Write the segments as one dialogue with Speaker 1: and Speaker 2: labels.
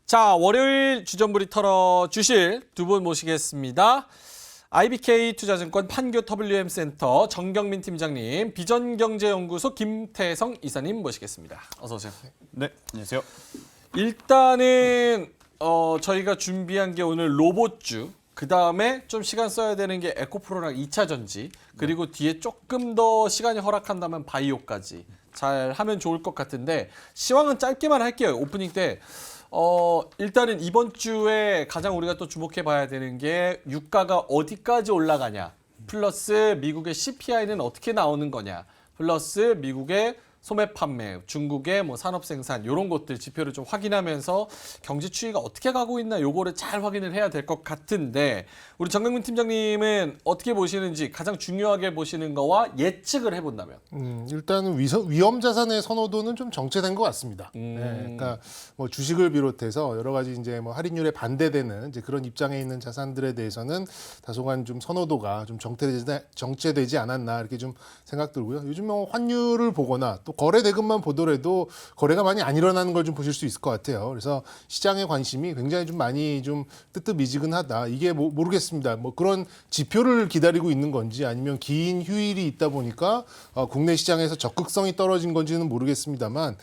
Speaker 1: 자, 월요일 주전부리 털어 주실 두 분 모시겠습니다. IBK 투자증권 판교 WM센터 정경민 팀장님, 비전경제연구소 김태성 이사님 모시겠습니다. 어서 오세요.
Speaker 2: 네, 안녕하세요.
Speaker 1: 일단은 저희가 준비한 게 오늘 로봇주, 그 다음에 좀 시간 써야 되는 게 에코프로랑 2차 전지, 그리고 뒤에 조금 더 시간이 허락한다면 바이오까지 잘 하면 좋을 것 같은데, 시황은 짧게만 할게요. 오프닝 때. 일단은 이번 주에 가장 우리가 또 주목해 봐야 되는 게 유가가 어디까지 올라가냐, 플러스 미국의 CPI는 어떻게 나오는 거냐, 플러스 미국의 소매 판매, 중국의 뭐 산업 생산 이런 것들 지표를 좀 확인하면서 경제 추이가 어떻게 가고 있나 요거를 잘 확인을 해야 될 것 같은데, 우리 정경민 팀장님은 어떻게 보시는지, 가장 중요하게 보시는 거와 예측을 해본다면.
Speaker 3: 일단은 위험 자산의 선호도는 좀 정체된 것 같습니다. 네, 그러니까 뭐 주식을 비롯해서 여러 가지 이제 뭐 할인율에 반대되는 이제 그런 입장에 있는 자산들에 대해서는 다소간 좀 선호도가 좀 정체되지 않았나 이렇게 좀 생각 들고요. 요즘 뭐 환율을 보거나 또 거래 대금만 보더라도 거래가 많이 안 일어나는 걸 좀 보실 수 있을 것 같아요. 그래서 시장의 관심이 굉장히 좀 많이 좀 뜨뜻미지근하다. 이게 뭐 모르겠습니다. 뭐 그런 지표를 기다리고 있는 건지 아니면 긴 휴일이 있다 보니까 국내 시장에서 적극성이 떨어진 건지는 모르겠습니다만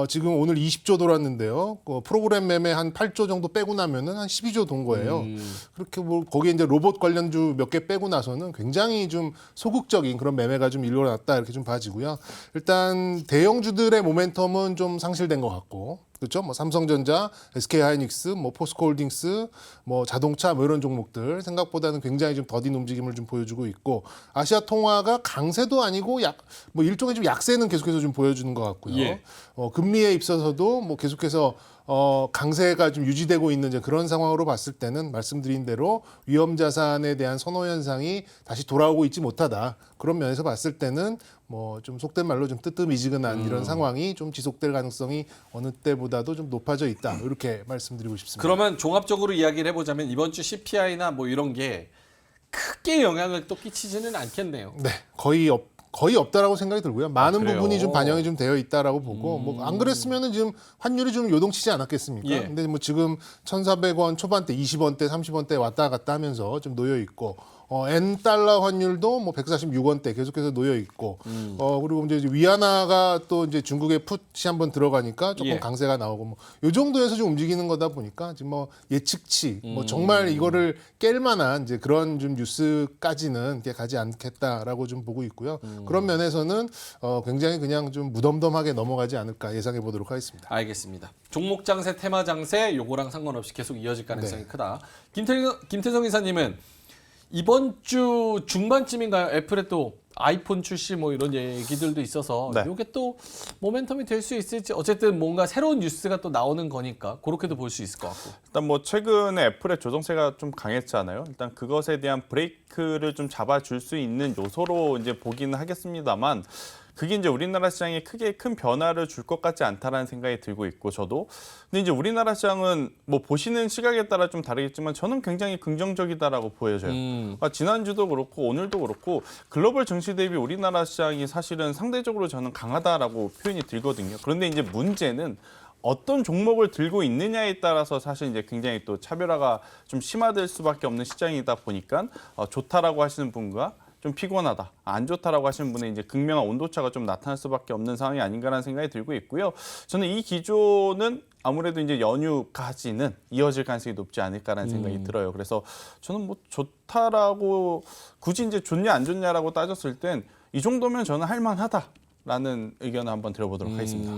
Speaker 3: 지금 오늘 20조 돌았는데요. 프로그램 매매 한 8조 정도 빼고 나면은 한 12조 돈 거예요. 그렇게 뭐 거기에 이제 로봇 관련주 몇 개 빼고 나서는 굉장히 좀 소극적인 그런 매매가 좀 일어났다 이렇게 좀 봐지고요. 일단 대형주들의 모멘텀은 좀 상실된 것 같고, 그렇죠? 뭐 삼성전자, SK하이닉스, 뭐 포스코홀딩스, 뭐 자동차 뭐 이런 종목들 생각보다는 굉장히 좀 더딘 움직임을 좀 보여주고 있고, 아시아통화가 강세도 아니고 뭐 일종의 좀 약세는 계속해서 좀 보여주는 것 같고요.
Speaker 1: 예.
Speaker 3: 금리에 있어서도 뭐 계속해서 강세가 좀 유지되고 있는 이제 그런 상황으로 봤을 때는 말씀드린 대로 위험 자산에 대한 선호 현상이 다시 돌아오고 있지 못하다. 그런 면에서 봤을 때는 뭐 좀 속된 말로 좀 뜨뜻미지근한 이런 상황이 좀 지속될 가능성이 어느 때보다도 좀 높아져 있다. 이렇게 말씀드리고 싶습니다.
Speaker 1: 그러면 종합적으로 이야기를 해보자면 이번 주 CPI나 뭐 이런 게 크게 영향을 또 끼치지는 않겠네요.
Speaker 3: 네, 거의 없다라고 생각이 들고요. 많은
Speaker 1: 그래요?
Speaker 3: 부분이 좀 반영이 좀 되어 있다라고 보고, 뭐 안 그랬으면은 지금 환율이 좀 요동치지 않았겠습니까?
Speaker 1: 예.
Speaker 3: 근데 뭐 지금 1,400원 초반대, 20원대, 30원대 왔다 갔다 하면서 좀 놓여 있고, 엔 달러 환율도 뭐 146원대 계속해서 놓여 있고, 그리고 이제 위안화가 또 이제 중국의 풋이 한번 들어가니까 조금
Speaker 1: 예.
Speaker 3: 강세가 나오고, 뭐 요 정도에서 좀 움직이는 거다 보니까 지금 뭐 예측치, 뭐 정말 이거를 깰 만한 이제 그런 좀 뉴스까지는 이렇게 가지 않겠다라고 좀 보고 있고요. 그런 면에서는 굉장히 그냥 좀 무덤덤하게 넘어가지 않을까 예상해 보도록 하겠습니다.
Speaker 1: 알겠습니다. 종목 장세, 테마 장세 요거랑 상관없이 계속 이어질 가능성이
Speaker 3: 네.
Speaker 1: 크다. 김태성 이사님은 이번 주 중반쯤인가요? 애플에 또 아이폰 출시 뭐 이런 얘기들도 있어서
Speaker 2: 네.
Speaker 1: 이게 또 모멘텀이 될 수 있을지, 어쨌든 뭔가 새로운 뉴스가 또 나오는 거니까 그렇게도 볼 수 있을 것 같고.
Speaker 2: 일단 뭐 최근에 애플의 조정세가 좀 강했잖아요. 일단 그것에 대한 브레이크를 좀 잡아줄 수 있는 요소로 이제 보기는 하겠습니다만, 그게 이제 우리나라 시장에 크게 큰 변화를 줄 것 같지 않다라는 생각이 들고 있고, 저도. 근데 이제 우리나라 시장은 뭐 보시는 시각에 따라 좀 다르겠지만 저는 굉장히 긍정적이다라고 보여져요. 그러니까 지난주도 그렇고 오늘도 그렇고 글로벌 증시 대비 우리나라 시장이 사실은 상대적으로 저는 강하다라고 표현이 들거든요. 그런데 이제 문제는 어떤 종목을 들고 있느냐에 따라서 사실 이제 굉장히 또 차별화가 좀 심화될 수밖에 없는 시장이다 보니까 좋다라고 하시는 분과 좀 피곤하다, 안 좋다라고 하시는 분의 이제 극명한 온도차가 좀 나타날 수밖에 없는 상황이 아닌가라는 생각이 들고 있고요. 저는 이 기조는 아무래도 이제 연휴까지는 이어질 가능성이 높지 않을까라는 생각이 들어요. 그래서 저는 뭐 좋다라고, 굳이 이제 좋냐 안 좋냐라고 따졌을 땐 이 정도면 저는 할만하다라는 의견을 한번 들어보도록 하겠습니다.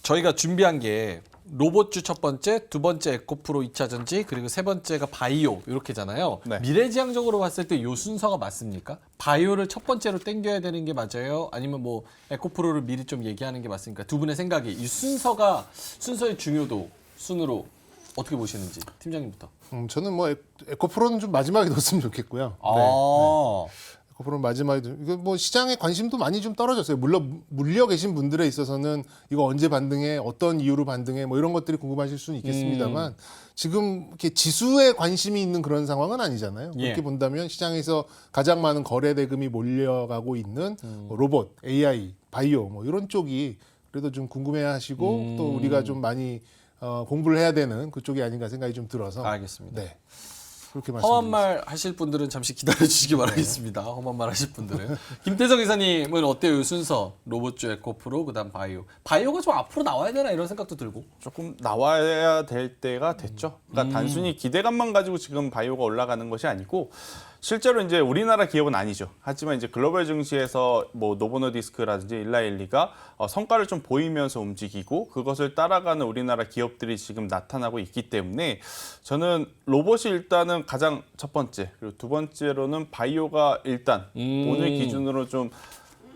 Speaker 1: 저희가 준비한 게 로봇주 첫 번째, 두 번째 에코프로 2차 전지, 그리고 세 번째가 바이오 이렇게잖아요.
Speaker 2: 네.
Speaker 1: 미래지향적으로 봤을 때 이 순서가 맞습니까? 바이오를 첫 번째로 땡겨야 되는 게 맞아요? 아니면 뭐 에코프로를 미리 좀 얘기하는 게 맞습니까? 두 분의 생각이, 이 순서의 중요도 순으로 어떻게 보시는지 팀장님부터.
Speaker 3: 저는 뭐 에코프로는 좀 마지막에 넣었으면 좋겠고요.
Speaker 1: 아,
Speaker 3: 에코프로 마지막에 이거 뭐 시장에 관심도 많이 좀 떨어졌어요. 물론 물려 계신 분들에 있어서는 이거 언제 반등해, 어떤 이유로 반등해, 뭐 이런 것들이 궁금하실 수는 있겠습니다만 지금 이렇게 지수에 관심이 있는 그런 상황은 아니잖아요.
Speaker 1: 예.
Speaker 3: 그렇게 본다면 시장에서 가장 많은 거래 대금이 몰려가고 있는 뭐 로봇, AI, 바이오 뭐 이런 쪽이 그래도 좀 궁금해하시고 또 우리가 좀 많이 공부를 해야 되는 그쪽이 아닌가 생각이 좀 들어서.
Speaker 1: 알겠습니다.
Speaker 3: 네. 그렇게
Speaker 1: 험한
Speaker 3: 말씀드리겠습니다.
Speaker 1: 말 하실 분들은 잠시 기다려 주시기 바라겠습니다. 험한 말 하실 분들은. 김태성 이사님은 어때요? 이 순서 로봇주, 에코프로, 그다음 바이오. 바이오가 좀 앞으로 나와야 되나 이런 생각도 들고.
Speaker 2: 조금 나와야 될 때가 됐죠. 그러니까 단순히 기대감만 가지고 지금 바이오가 올라가는 것이 아니고 실제로 이제 우리나라 기업은 아니죠. 하지만 이제 글로벌 증시에서 뭐 노보노디스크라든지 일라일리가 성과를 좀 보이면서 움직이고 그것을 따라가는 우리나라 기업들이 지금 나타나고 있기 때문에 저는 로봇이 일단은 가장 첫 번째, 그리고 두 번째로는 바이오가 일단 오늘 기준으로 좀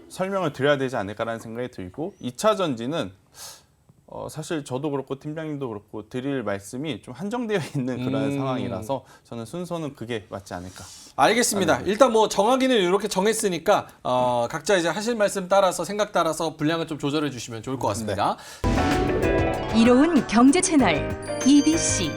Speaker 2: 설명을 드려야 되지 않을까라는 생각이 들고 2차 전지는 사실 저도 그렇고 팀장님도 그렇고 드릴 말씀이 좀 한정되어 있는 그런 상황이라서 저는 순서는 그게 맞지 않을까.
Speaker 1: 알겠습니다. 일단 뭐 정하기는 이렇게 정했으니까 각자 이제 하실 말씀 따라서 생각 따라서 분량을 좀 조절해 주시면 좋을 것 같습니다.
Speaker 4: 이로운 경제 채널 EBC